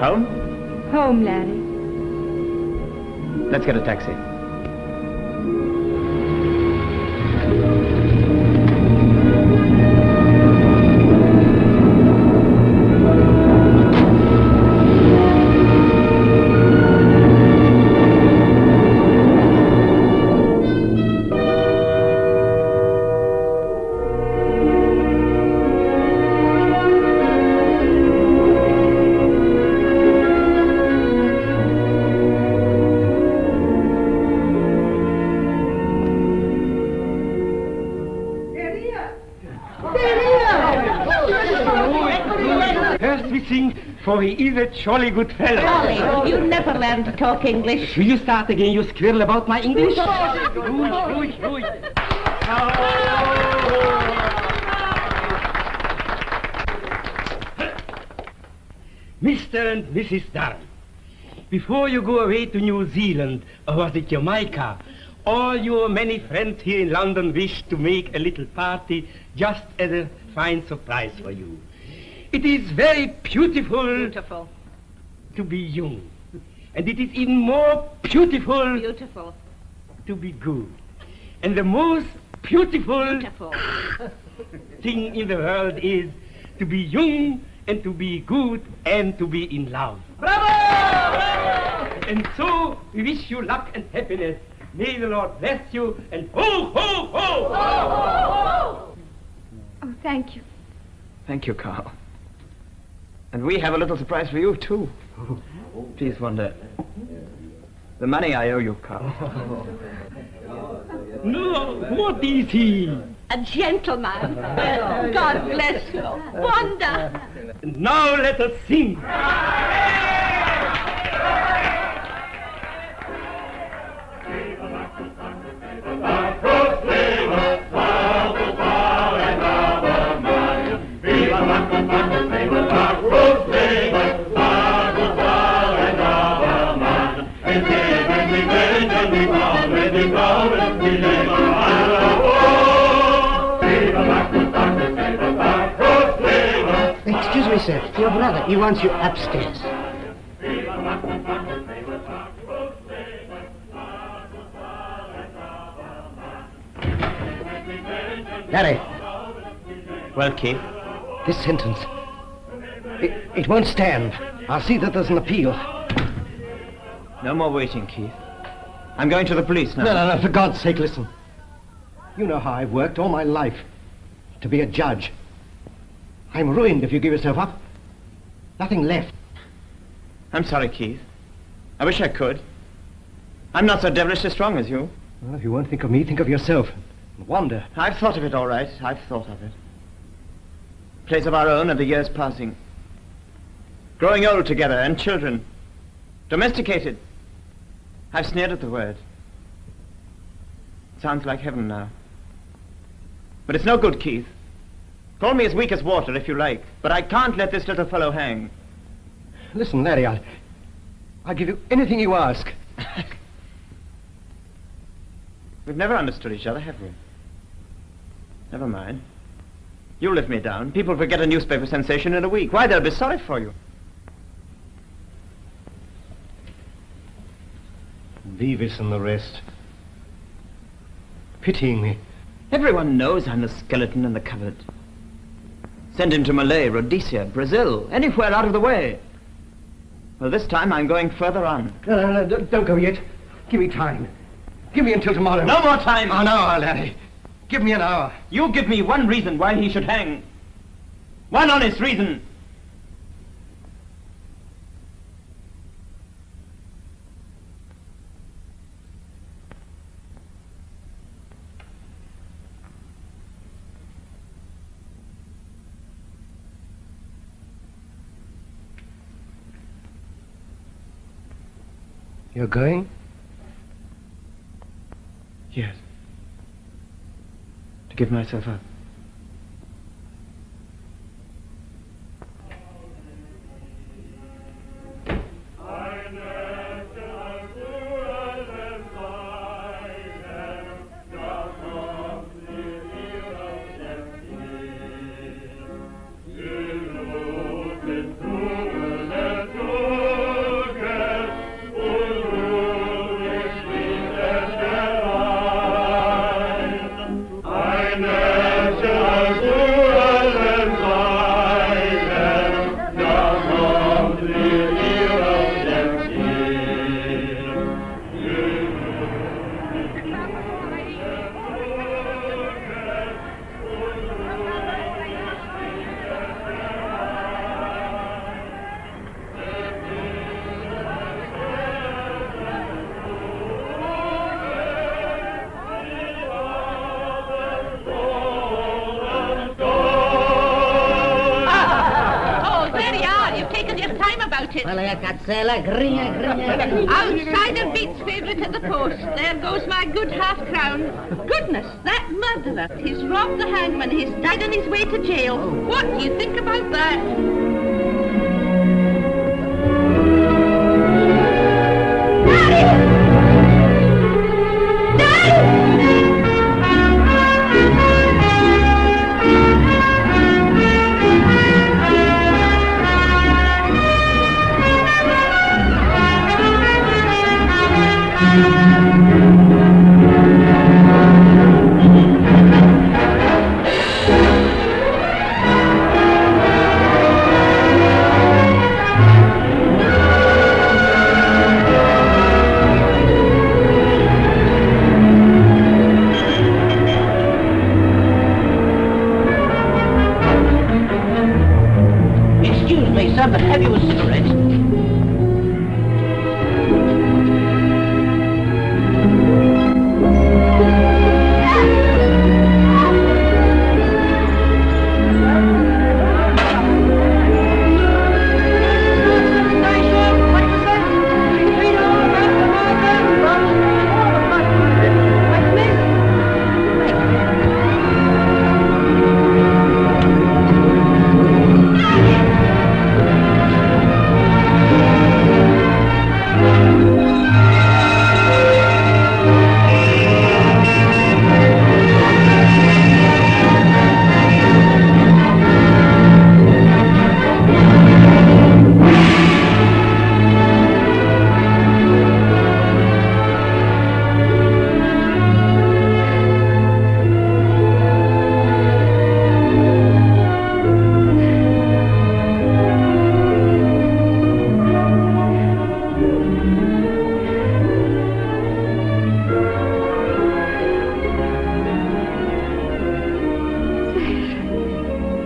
Home? Home, laddie. Let's get a taxi. First we sing, for he is a jolly good fellow. Charlie, you never learn to talk English. Will you start again, you squirrel, about my English? Ruhig. Mr. and Mrs. Durham, before you go away to New Zealand, or was it Jamaica, all your many friends here in London wish to make a little party just as a fine surprise for you. It is very beautiful to be young. And it is even more beautiful to be good. And the most beautiful thing in the world is to be young and to be good and to be in love. Bravo! And so we wish you luck and happiness. May the Lord bless you, and ho, ho, ho! Ho, ho, ho! Oh, thank you. Thank you, Carl. And we have a little surprise for you, too. Please wonder. The money I owe you, Carl. No, what is he? A gentleman. God bless you. Wonder. Now let us sing. Excuse me, sir. Your brother, he wants you upstairs. Larry. Well, Keith? This sentence. It won't stand. I'll see that there's an appeal. No more waiting, Keith. I'm going to the police now. No, for God's sake, listen. You know how I've worked all my life to be a judge. I'm ruined if you give yourself up. Nothing left. I'm sorry, Keith. I wish I could. I'm not so devilishly strong as you. Well, if you won't think of me, think of yourself. And wonder. I've thought of it, all right. I've thought of it. Place of our own and the years passing. Growing old together and children. Domesticated. I've sneered at the word. It sounds like heaven now. But it's no good, Keith. Call me as weak as water if you like, but I can't let this little fellow hang. Listen, Larry, I'll give you anything you ask. We've never understood each other, have we? Never mind. You lift me down. People forget a newspaper sensation in a week. Why, they'll be sorry for you. Beavis and the rest. Pitying me. Everyone knows I'm the skeleton in the cupboard. Send him to Malay, Rhodesia, Brazil, anywhere out of the way. Well, this time I'm going further on. No, don't go yet. Give me time. Give me until tomorrow. No more time! An hour, Larry. Give me an hour. You give me one reason why he should hang. One honest reason. You're going? Yes. To give myself up. Outsider beats favourite at the post. There goes my good half-crown. Goodness, that murderer. He's robbed the hangman. He's died on his way to jail. What do you think about that?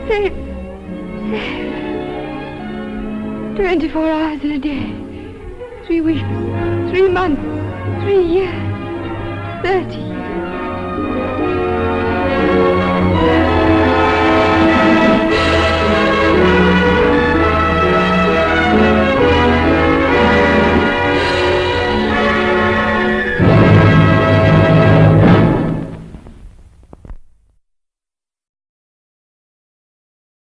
Safe. 24 hours in a day. 3 weeks. 3 months. 3 years. 30 years.